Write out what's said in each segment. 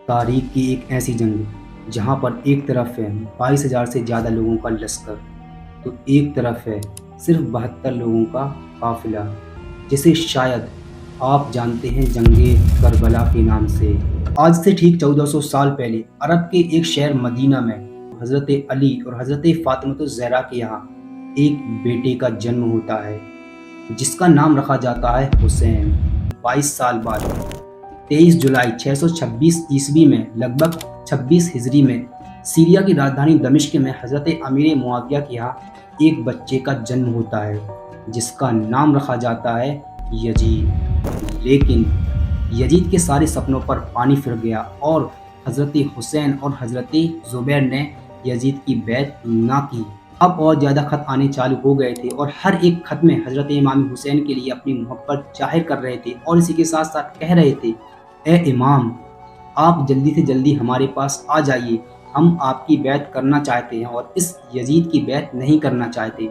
تاریخ کی ایک ایسی جنگ جہاں پر ایک طرف ہے 22,000 سے زیادہ لوگوں کا لشکر، تو ایک طرف ہے صرف 72 لوگوں کا قافلہ، جسے شاید آپ جانتے ہیں جنگ کربلا کے نام سے۔ آج سے ٹھیک 1400 سال پہلے عرب کے ایک شہر مدینہ میں حضرت علی اور حضرت فاطمہ الزہرا کے یہاں ایک بیٹے کا جنم ہوتا ہے، جس کا نام رکھا جاتا ہے حسین۔ 22 سال بعد 23 جولائی 626 عیسوی میں لگ بھگ 26 ہجری میں سیریا کی راجدھانی دمشق میں حضرت امیر معاویہ کے یہاں ایک بچے کا جنم ہوتا ہے، جس کا نام رکھا جاتا ہے یزید۔ لیکن یزید کے سارے سپنوں پر پانی پھر گیا اور حضرت حسین اور حضرت زبیر نے یزید کی بیعت نہ کی۔ اب اور زیادہ خط آنے چالو ہو گئے تھے اور ہر ایک خط میں حضرت امام حسین کے لیے اپنی محبت ظاہر کر رہے تھے اور اسی کے ساتھ ساتھ کہہ رہے تھے، اے امام، آپ جلدی سے جلدی ہمارے پاس آ جائیے، ہم آپ کی بیعت کرنا چاہتے ہیں اور اس یزید کی بیعت نہیں کرنا چاہتے۔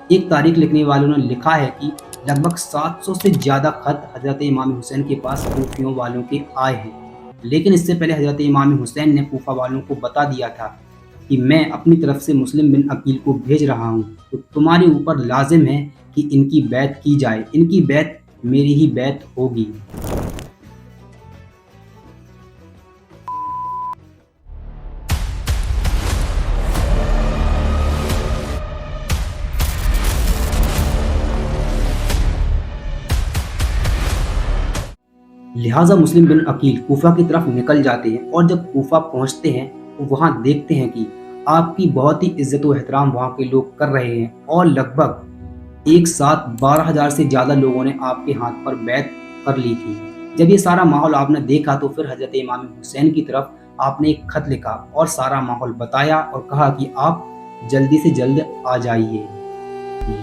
ایک تاریخ لکھنے والوں نے لکھا ہے کہ لگ بھگ 700 سے زیادہ خط حضرت امام حسین کے پاس کوفیوں والوں کے آئے ہیں، لیکن اس سے پہلے حضرت امام حسین نے کوفہ والوں کو بتا دیا تھا کہ میں اپنی طرف سے مسلم بن عقیل کو بھیج رہا ہوں، تو تمہارے اوپر لازم ہے کہ ان کی بیعت کی جائے، ان کی بیعت میری ہی بیعت ہوگی۔ لہٰذا مسلم بن عقیل کوفہ کی طرف نکل جاتے ہیں اور جب کوفہ پہنچتے ہیں تو وہاں دیکھتے ہیں کہ آپ کی بہت ہی عزت و احترام وہاں کے لوگ کر رہے ہیں اور لگ بھگ ایک ساتھ 12,000 سے زیادہ لوگوں نے آپ کے ہاتھ پر بیعت کر لی تھی۔ جب یہ سارا ماحول آپ نے دیکھا تو پھر حضرت امام حسین کی طرف آپ نے ایک خط لکھا اور سارا ماحول بتایا اور کہا کہ آپ جلدی سے جلد آ جائیے۔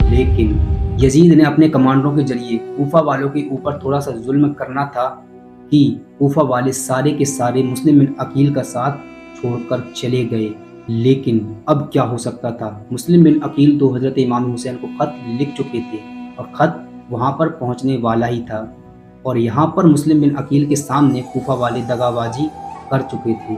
لیکن یزید نے اپنے کمانڈروں کے ذریعے کوفہ والوں کے اوپر تھوڑا سا ظلم کرنا تھا کہ کوفہ والے سارے کے سارے مسلم بن عقیل کا ساتھ چھوڑ کر چلے گئے۔ لیکن اب کیا ہو سکتا تھا؟ مسلم بن عقیل تو حضرت امام حسین کو خط لکھ چکے تھے اور خط وہاں پر پہنچنے والا ہی تھا، اور یہاں پر مسلم بن عقیل کے سامنے کوفہ والے دغا بازی کر چکے تھے۔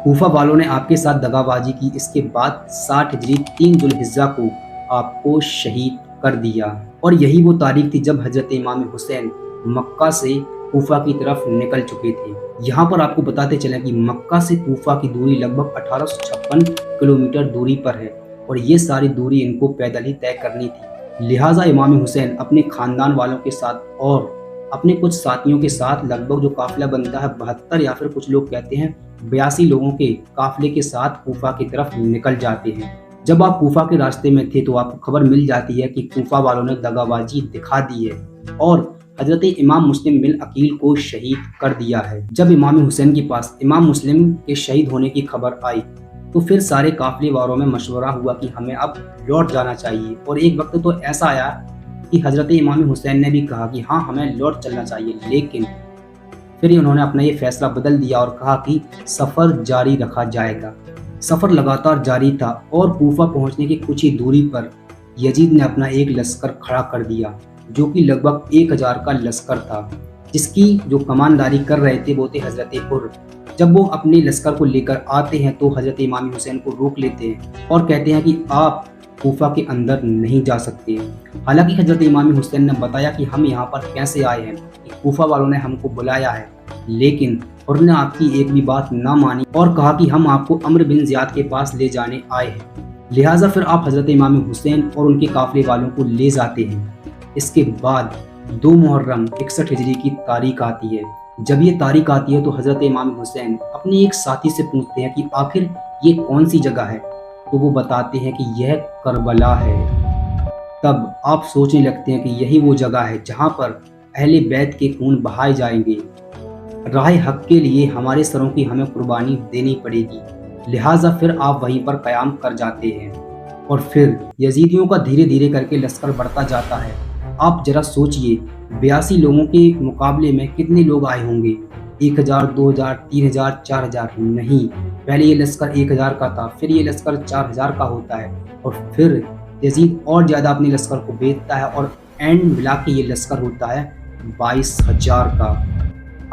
کوفہ والوں نے آپ کے ساتھ دغا بازی کی، اس کے بعد 60 ہجری 3 ذوالحجہ کو آپ کو شہید کر دیا، اور یہی وہ تاریخ تھی جب حضرت امام حسین مکہ سے کوفہ کی طرف نکل چکے تھے۔ یہاں پر آپ کو بتاتے چلیں کہ مکہ سے کوفہ کی دوری لگ بھگ 1856 کلومیٹر دوری پر ہے، اور یہ ساری دوری ان کو پیدل ہی طے کرنی تھی۔ لہٰذا امام حسین اپنے خاندان والوں کے ساتھ اور اپنے کچھ ساتھیوں کے ساتھ لگ بھگ جو قافلہ بنتا ہے 72 یا پھر کچھ لوگ کہتے ہیں 82 لوگوں کے قافلے کے ساتھ کوفہ کی طرف نکل جاتے ہیں۔ جب آپ کوفہ کے راستے میں تھے تو آپ کو خبر مل جاتی ہے کہ کوفہ والوں نے دغا بازی دکھا دی ہے اور حضرت امام مسلم بن عقیل کو شہید کر دیا ہے۔ جب امام حسین کے پاس امام مسلم کے شہید ہونے کی خبر آئی تو پھر سارے قافلے والوں میں مشورہ ہوا کہ ہمیں اب لوٹ جانا چاہیے، اور ایک وقت تو ایسا آیا کہ حضرت امام حسین نے بھی کہا کہ ہاں ہمیں لوٹ چلنا چاہیے، لیکن پھر انہوں نے اپنا یہ فیصلہ بدل دیا اور کہا کہ سفر جاری رکھا جائے گا۔ سفر لگاتار جاری تھا اور کوفہ پہنچنے کی کچھ ہی دوری پر یزید نے اپنا ایک لشکر کھڑا کر دیا، جو کہ لگ بھگ 1000 کا لشکر تھا، جس کی جو کمانداری کر رہے تھے وہ تھے حضرت حر۔ جب وہ اپنے لشکر کو لے کر آتے ہیں تو حضرت امام حسین کو روک لیتے ہیں اور کہتے ہیں کہ آپ کوفہ کے اندر نہیں جا سکتے۔ حالانکہ حضرت امام حسین نے بتایا کہ ہم یہاں پر کیسے آئے ہیں، کوفہ والوں نے ہم کو بلایا ہے، لیکن حر نے آپ کی ایک بھی بات نہ مانی اور کہا کہ ہم آپ کو عمرو بن زیاد کے پاس لے جانے آئے ہیں۔ لہٰذا پھر آپ حضرت امام حسین اور ان کے قافلے والوں کو لے جاتے ہیں۔ اس کے بعد 2 محرم 61 ہجری کی تاریخ آتی ہے۔ جب یہ تاریخ آتی ہے تو حضرت امام حسین اپنے ایک ساتھی سے پوچھتے ہیں کہ آخر یہ کون سی جگہ ہے، تو وہ بتاتے ہیں کہ یہ کربلا ہے۔ تب آپ سوچنے لگتے ہیں کہ یہی وہ جگہ ہے جہاں پر اہل بیت کے خون بہائے جائیں گے، راہ حق کے لیے ہمارے سروں کی ہمیں قربانی دینی پڑے گی۔ لہٰذا پھر آپ وہیں پر قیام کر جاتے ہیں، اور پھر یزیدیوں کا دھیرے دھیرے کر کے لشکر بڑھتا جاتا ہے۔ آپ ذرا سوچئے 82 لوگوں کے مقابلے میں کتنے لوگ آئے ہوں گے؟ 1000، 2000، 3000، 4000؟ نہیں، پہلے یہ لشکر 1000 کا تھا، پھر یہ لشکر 4000 کا ہوتا ہے، اور پھر یزید اور زیادہ اپنے لشکر کو بھیجتا ہے اور اینڈ ملا کے یہ لشکر ہوتا ہے 22,000 کا۔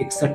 61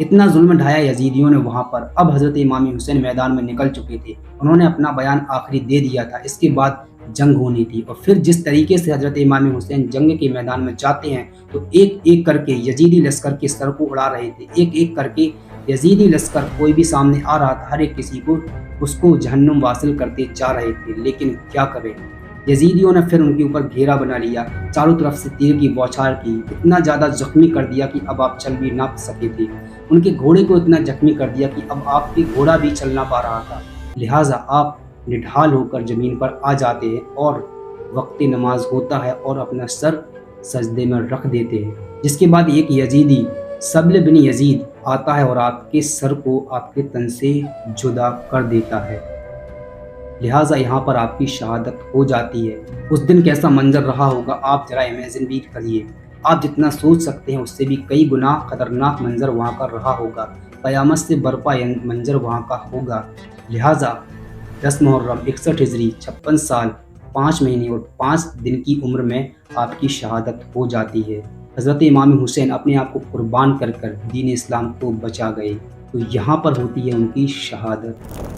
اتنا ظلم ڈھایا یزیدیوں نے وہاں پر۔ اب حضرت امام حسین میدان میں نکل چکے تھے، انہوں نے اپنا بیان آخری دے دیا تھا، اس کے بعد جنگ ہونی تھی۔ اور پھر جس طریقے سے حضرت امام حسین جنگ کے میدان میں جاتے ہیں تو ایک ایک کر کے یزیدی لشکر کے سر کو اڑا رہے تھے، ایک ایک کر کے یزیدی لشکر کوئی بھی سامنے آ رہا تھا، ہر ایک کسی کو اس کو جہنم واصل کرتے جا رہے تھے۔ لیکن کیا کریں، یزیدیوں نے پھر ان کے اوپر گھیرا بنا لیا، چاروں طرف سے تیر کی بوچھار کی، اتنا زیادہ زخمی کر دیا کہ اب آپ چل بھی نہ سکے تھے۔ ان کے گھوڑے کو اتنا زخمی کر دیا کہ اب آپ کے گھوڑا بھی چل نہ پا رہا تھا، لہٰذا آپ نڈھال ہو کر زمین پر آ جاتے ہیں اور وقت نماز ہوتا ہے اور اپنا سر سجدے میں رکھ دیتے ہیں، جس کے بعد ایک یزیدی سبل بن یزید آتا ہے اور آپ کے سر کو آپ کے تن سے جدا کر دیتا ہے، لہٰذا یہاں پر آپ کی شہادت ہو جاتی ہے۔ اس دن کیسا منظر رہا ہوگا آپ ذرا امیجن بھی کریے، آپ جتنا سوچ سکتے ہیں اس سے بھی کئی گنا خطرناک منظر وہاں کا رہا ہوگا، قیامت سے برپا منظر وہاں کا ہوگا۔ لہٰذا 10 محرم 61 ہجری 56 سال 5 مہینے اور 5 دن کی عمر میں آپ کی شہادت ہو جاتی ہے۔ حضرت امام حسین اپنے آپ کو قربان کر کر دین اسلام کو بچا گئے، تو یہاں پر ہوتی ہے ان کی شہادت۔